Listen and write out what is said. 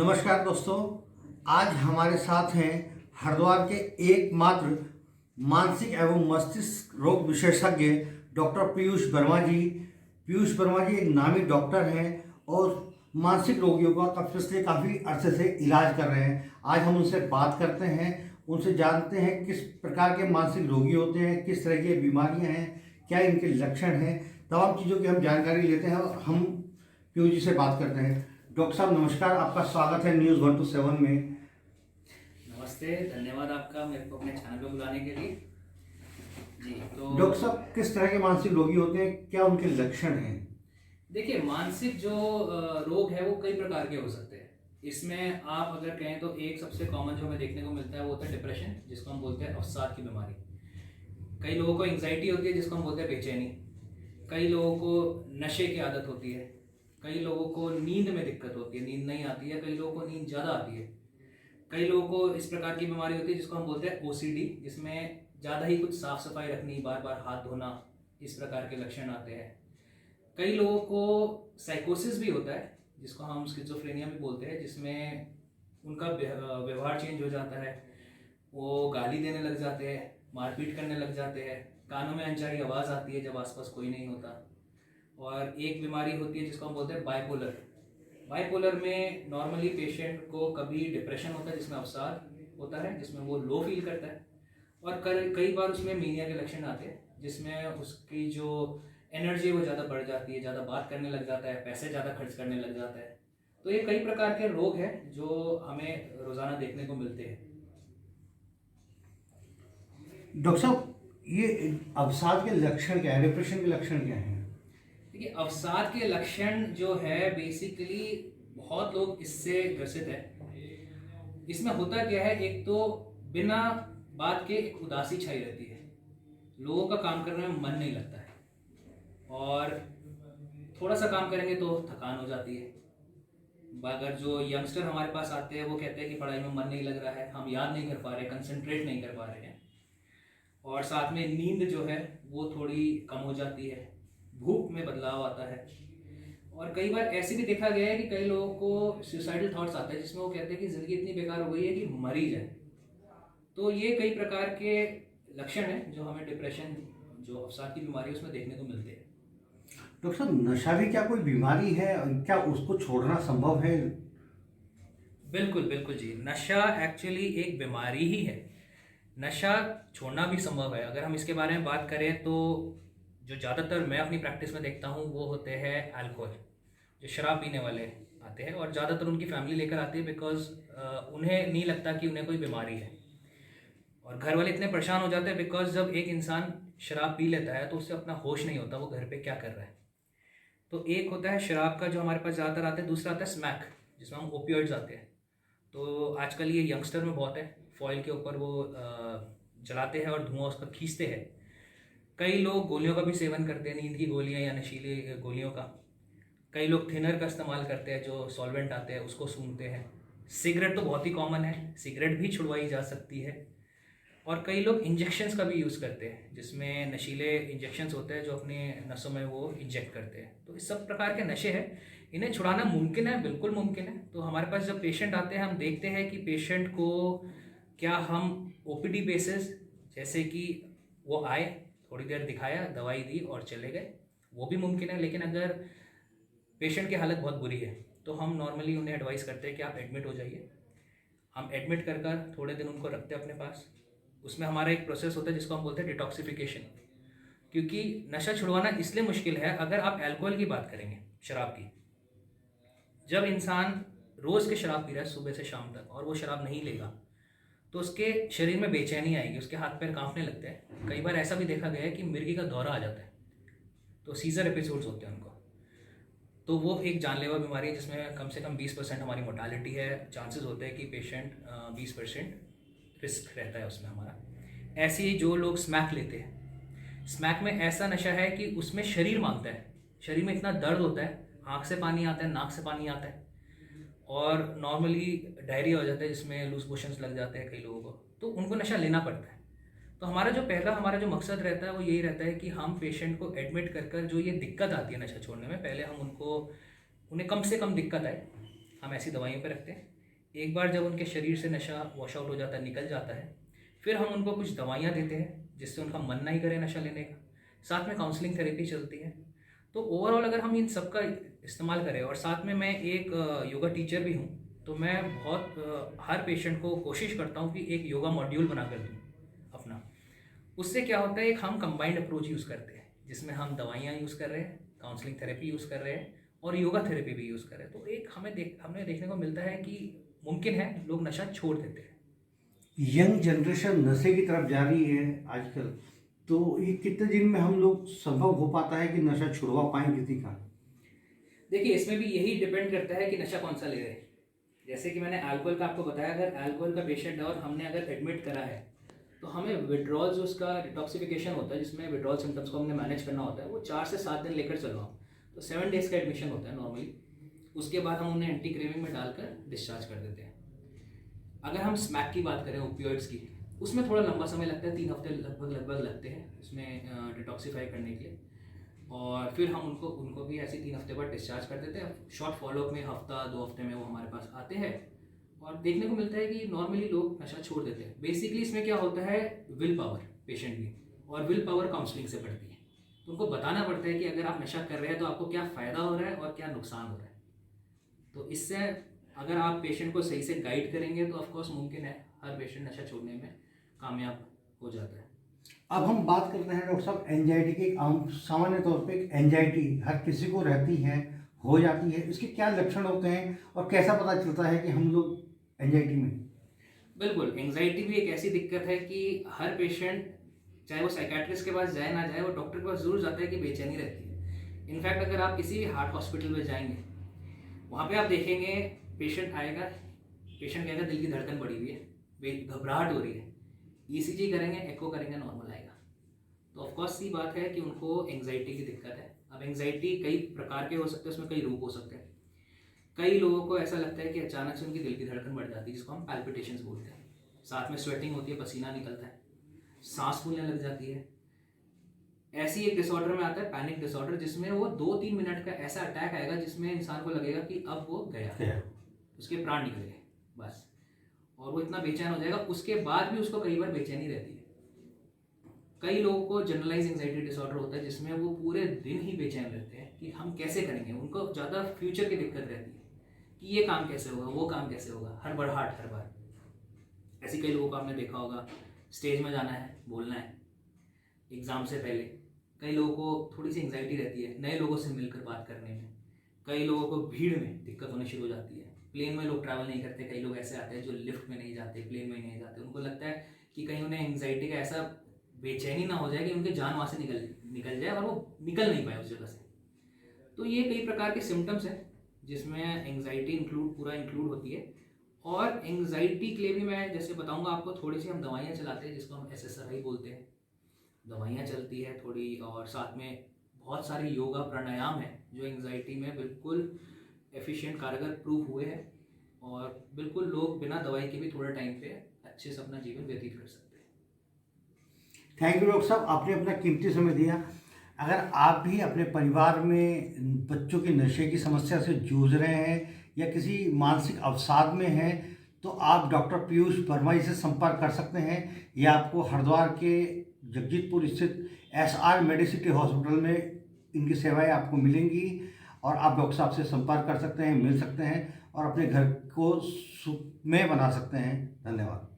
नमस्कार दोस्तों, आज हमारे साथ हैं हरिद्वार के एकमात्र मानसिक एवं मस्तिष्क रोग विशेषज्ञ डॉक्टर पीयूष वर्मा जी। पीयूष वर्मा जी एक नामी डॉक्टर हैं और मानसिक रोगियों का पिछले काफ़ी अरसे से इलाज कर रहे हैं। आज हम उनसे बात करते हैं, उनसे जानते हैं किस प्रकार के मानसिक रोगी होते हैं, किस तरह की बीमारियां हैं, क्या इनके लक्षण हैं, तमाम चीज़ों की हम जानकारी लेते हैं और हम पीयूष जी से बात करते हैं। डॉक्टर साहब नमस्कार, आपका स्वागत है न्यूज़ 127 में। नमस्ते, धन्यवाद आपका मेरे को अपने चैनल पे बुलाने के लिए। जी तो डॉक्टर साहब किस तरह के मानसिक रोगी होते हैं, क्या उनके लक्षण हैं? देखिए, मानसिक जो रोग है वो कई प्रकार के हो सकते हैं। इसमें आप अगर कहें तो एक सबसे कॉमन जो हमें देखने को मिलता है वो होता है डिप्रेशन, जिसको हम बोलते हैं अवसाद की बीमारी। कई लोगों को एंग्जाइटी होती है जिसको हम बोलते हैं बेचैनी। कई लोगों को नशे की आदत होती है। कई लोगों को नींद में दिक्कत होती है, नींद नहीं आती है। कई लोगों को नींद ज़्यादा आती है। कई लोगों को इस प्रकार की बीमारी होती है जिसको हम बोलते हैं ओसीडी, जिसमें ज़्यादा ही कुछ साफ सफाई रखनी, बार बार हाथ धोना, इस प्रकार के लक्षण आते हैं। कई लोगों को साइकोसिस भी होता है जिसको हम स्किज़ोफ्रेनिया भी बोलते हैं, जिसमें उनका व्यवहार चेंज हो जाता है। वो गाली देने लग जाते हैं, मारपीट करने लग जाते हैं, कानों में अनचाही आवाज़ आती है जब आसपास कोई नहीं होता। और एक बीमारी होती है जिसको हम बोलते हैं बाइपोलर। बाइपोलर में नॉर्मली पेशेंट को कभी डिप्रेशन होता है जिसमें अवसाद होता है, जिसमें वो लो फील करता है, और कई बार उसमें मीनिया के लक्षण आते हैं जिसमें उसकी जो एनर्जी वो ज़्यादा बढ़ जाती है, ज़्यादा बात करने लग जाता है, पैसे ज़्यादा खर्च करने लग जाता है। तो ये कई प्रकार के रोग हैं जो हमें रोज़ाना देखने को मिलते हैं। डॉक्टर साहब ये अवसाद के लक्षण क्या है, डिप्रेशन के लक्षण क्या हैं? देखिए, अवसाद के लक्षण जो है बेसिकली बहुत लोग इससे ग्रसित है। इसमें होता क्या है, एक तो बिना बात के एक उदासी छाई रहती है, लोगों का काम करने में मन नहीं लगता है, और थोड़ा सा काम करेंगे तो थकान हो जाती है। अगर जो यंगस्टर हमारे पास आते हैं वो कहते हैं कि पढ़ाई में मन नहीं लग रहा है, हम याद नहीं कर पा रहे, कंसंट्रेट नहीं कर पा रहे हैं, और साथ में नींद जो है वो थोड़ी कम हो जाती है, भूख में बदलाव आता है। और कई बार ऐसे भी देखा गया है कि कई लोगों को सुसाइडल थॉट्स आते हैं जिसमें वो कहते हैं कि ज़िंदगी इतनी बेकार हो गई है कि मर ही जाए। तो ये कई प्रकार के लक्षण हैं जो हमें डिप्रेशन, जो अवसाद की बीमारी है, उसमें देखने को मिलते हैं। डॉक्टर साहब नशा भी क्या कोई बीमारी है, क्या उसको छोड़ना संभव है? बिल्कुल बिल्कुल जी, नशा एक्चुअली एक बीमारी ही है। नशा छोड़ना भी संभव है। अगर हम इसके बारे में बात करें तो जो ज़्यादातर मैं अपनी प्रैक्टिस में देखता हूँ वो होते हैं अल्कोहल, जो शराब पीने वाले आते हैं, और ज़्यादातर उनकी फैमिली लेकर आती है बिकॉज उन्हें नहीं लगता कि उन्हें कोई बीमारी है, और घर वाले इतने परेशान हो जाते हैं बिकॉज जब एक इंसान शराब पी लेता है तो उससे अपना होश नहीं होता वो घर पे क्या कर रहा है। तो एक होता है शराब का जो हमारे पास ज़्यादातर आता है, दूसरा आता है स्मैक जिसमें हम ओपियोइड्स आते हैं। तो आजकल ये यंगस्टर में बहुत है, फॉइल के ऊपर वो जलाते हैं और धुआं उसका खींचते हैं। कई लोग गोलियों का भी सेवन करते हैं, नींद की गोलियां या नशीली गोलियों का। कई लोग थिनर का इस्तेमाल करते हैं, जो सॉल्वेंट आते हैं उसको सूंघते हैं। सिगरेट तो बहुत ही कॉमन है, सिगरेट भी छुड़वाई जा सकती है। और कई लोग इंजेक्शंस का भी यूज़ करते हैं जिसमें नशीले इंजेक्शंस होते हैं जो अपने नसों में वो इंजेक्ट करते हैं। तो इस सब प्रकार के नशे हैं, इन्हें छुड़ाना मुमकिन है, बिल्कुल मुमकिन है। तो हमारे पास जब पेशेंट आते हैं हम देखते हैं कि पेशेंट को क्या हम ओपीडी बेसिस, जैसे कि वो आए, थोड़ी देर दिखाया, दवाई दी और चले गए, वो भी मुमकिन है। लेकिन अगर पेशेंट की हालत बहुत बुरी है तो हम नॉर्मली उन्हें एडवाइस करते हैं कि आप एडमिट हो जाइए। हम एडमिट कर थोड़े दिन उनको रखते हैं अपने पास। उसमें हमारा एक प्रोसेस होता है जिसको हम बोलते हैं डिटॉक्सिफिकेशन, क्योंकि नशा छुड़वाना इसलिए मुश्किल है। अगर आप अल्कोहल की बात करेंगे, शराब की, जब इंसान रोज़ के शराब पी रहा है सुबह से शाम तक और वो शराब नहीं लेगा तो उसके शरीर में बेचैनी आएगी, उसके हाथ पैर कांपने लगते हैं। कई बार ऐसा भी देखा गया है कि मिर्गी का दौरा आ जाता है, तो सीजर एपिसोड्स होते हैं उनको। तो वो एक जानलेवा बीमारी है जिसमें कम से कम 20% हमारी मोर्टालिटी है। चांसेस होते हैं कि पेशेंट 20% रिस्क रहता है उसमें हमारा। ऐसे ही जो लोग स्मैक लेते हैं, स्मैक में ऐसा नशा है कि उसमें शरीर मांगता है, शरीर में इतना दर्द होता है, आँख से पानी आता है, नाक से पानी आता है, और नॉर्मली डायरिया हो जाता है जिसमें लूज मोशंस लग जाते हैं कई लोगों को। तो उनको नशा लेना पड़ता है। तो हमारा जो मकसद रहता है वो यही रहता है कि हम पेशेंट को एडमिट कर जो ये दिक्कत आती है नशा छोड़ने में, पहले हम उन्हें कम से कम दिक्कत आए, हम ऐसी दवाइयों पे रखते हैं। एक बार जब उनके शरीर से नशा वॉश आउट हो जाता है, निकल जाता है, फिर हम उनको कुछ दवाइयाँ देते हैं जिससे उनका मन नहीं करे नशा लेने का। साथ में काउंसलिंग थेरेपी चलती है। तो ओवरऑल अगर हम इन सब का इस्तेमाल करें, और साथ में मैं एक योगा टीचर भी हूँ, तो मैं बहुत हर पेशेंट को कोशिश करता हूँ कि एक योगा मॉड्यूल बना कर दूँ अपना। उससे क्या होता है, एक हम कंबाइंड अप्रोच यूज़ करते हैं जिसमें हम दवाइयाँ यूज़ कर रहे हैं, काउंसलिंग थेरेपी यूज़ कर रहे हैं और योगा थेरेपी भी यूज़ कर रहे हैं। तो एक हमें देखने को मिलता है कि मुमकिन है लोग नशा छोड़ देते हैं। यंग जनरेशन नशे की तरफ जा रही है आजकल, तो ये कितने दिन में हम लोग संभव हो पाता है कि नशा छुड़वा पाएं किसी का? देखिए, इसमें भी यही डिपेंड करता है कि नशा कौन सा ले रहे हैं। जैसे कि मैंने अल्कोहल का आपको बताया, अगर अल्कोहल का पेशेंट है और हमने अगर एडमिट करा है, तो हमें विड्रॉल जो उसका डिटॉक्सिफिकेशन होता है, जिसमें विड्रॉल सिम्टम्स को हमने मैनेज करना होता है, वो 4 से 7 दिन लेकर चलो हम। तो 7 डेज़ का एडमिशन होता है नॉर्मली। उसके बाद हम उन्हें एंटी क्रेविंग में डालकर डिस्चार्ज कर देते हैं। अगर हम स्मैक की बात करें, ओपियोइड्स की, उसमें थोड़ा लंबा समय लगता है, 3 हफ्ते लगभग लगते हैं उसमें डिटॉक्सीफाई करने के लिए। और फिर हम उनको भी ऐसे 3 हफ्ते बाद डिस्चार्ज कर देते हैं। शॉर्ट फॉलोअप में हफ्ता 2 हफ्ते में वो हमारे पास आते हैं और देखने को मिलता है कि नॉर्मली लोग नशा छोड़ देते हैं। बेसिकली इसमें क्या होता है, विल पावर पेशेंट की, और विल पावर काउंसलिंग से बढ़ती है। तो उनको बताना पड़ता है कि अगर आप नशा कर रहे हैं तो आपको क्या फ़ायदा हो रहा है और क्या नुकसान हो रहा है। तो इससे अगर आप पेशेंट को सही से गाइड करेंगे तो ऑफकोर्स मुमकिन है हर पेशेंट नशा छोड़ने में कामयाब हो जाता है। अब हम बात करते हैं डॉक्टर साहब एंजाइटी की। आम सामान्य तौर पे एंजाइटी हर किसी को रहती है, हो जाती है, इसके क्या लक्षण होते हैं और कैसा पता चलता है कि हम लोग एंजाइटी में? बिल्कुल, एंजाइटी भी एक ऐसी दिक्कत है कि हर पेशेंट, चाहे वो साइकेट्रिस्ट के पास जाए ना जाए, वो डॉक्टर के पास जरूर जाता है कि बेचैनी रहती है। इनफैक्ट अगर आप किसी भी हार्ट हॉस्पिटल में जाएंगे, वहाँ पे आप देखेंगे पेशेंट आएगा, पेशेंट कहेगा दिल की धड़कन बढ़ी हुई है, घबराहट हो रही है, ईसीजी करेंगे, एको करेंगे, नॉर्मल आएगा। तो ऑफकोर्स सी बात है कि उनको एंजाइटी की दिक्कत है। अब एंजाइटी कई प्रकार के हो सकते हैं, उसमें कई रूप हो सकते हैं। कई लोगों को ऐसा लगता है कि अचानक से उनकी दिल की धड़कन बढ़ जाती है, जिसको हम पैल्पिटेशंस बोलते हैं। साथ में स्वेटिंग होती है, पसीना निकलता है, सांस फूलने लग जाती है। ऐसी एक डिसऑर्डर में आता है पैनिक डिसऑर्डर, जिसमें वो 2-3 मिनट का ऐसा अटैक आएगा जिसमें इंसान को लगेगा कि अब वो गया, उसके प्राण निकल गए बस, और वो इतना बेचैन हो जाएगा। उसके बाद भी उसको कई बार बेचैनी रहती है। कई लोगों को जनरलाइज एंजाइटी डिसऑर्डर होता है, जिसमें वो पूरे दिन ही बेचैन रहते हैं कि हम कैसे करेंगे। उनको ज़्यादा फ्यूचर की दिक्कत रहती है कि ये काम कैसे होगा, वो काम कैसे होगा, हड़बड़ाहट हर बार। ऐसे कई लोगों को आपने देखा होगा, स्टेज में जाना है, बोलना है एग्ज़ाम से पहले। कई लोगों को थोड़ी सी एंजाइटी रहती है नए लोगों से मिलकर बात करने में। कई लोगों को भीड़ में दिक्कत होनी शुरू हो जाती है। प्लेन में लोग ट्रैवल नहीं करते, कई लोग ऐसे आते हैं जो लिफ्ट में नहीं जाते, प्लेन में नहीं जाते। उनको लगता है कि कहीं उन्हें एंजाइटी का ऐसा बेचैनी ना हो जाए कि उनकी जान वहाँ से निकल जाए और वो निकल नहीं पाए उस जगह से। तो ये कई प्रकार के सिम्टम्स हैं जिसमें एंजाइटी पूरा इंक्लूड होती है। और एंजाइटी के लिए भी मैं जैसे बताऊंगा आपको, थोड़ी सी हम दवाइयाँ चलाते हैं जिसको हम SSRI बोलते हैं। दवाइयाँ चलती है थोड़ी, और साथ में बहुत सारे योगा प्राणायाम हैं जो एंजाइटी में बिल्कुल एफिशिएंट कारगर प्रूव हुए हैं। और बिल्कुल लोग बिना दवाई के भी थोड़े टाइम पे अच्छे से अपना जीवन व्यतीत कर सकते हैं। थैंक यू डॉक्टर साहब, आपने अपना कीमती समय दिया। अगर आप भी अपने परिवार में बच्चों की नशे की समस्या से जूझ रहे हैं या किसी मानसिक अवसाद में हैं, तो आप डॉक्टर पीयूष वर्मा जी से संपर्क कर सकते हैं। ये आपको हरिद्वार के जगजीतपुर स्थित SR मेडिसिटी हॉस्पिटल में इनकी सेवाएं आपको मिलेंगी और आप डॉक्टर साहब से संपर्क कर सकते हैं, मिल सकते हैं और अपने घर को सुखमय बना सकते हैं। धन्यवाद।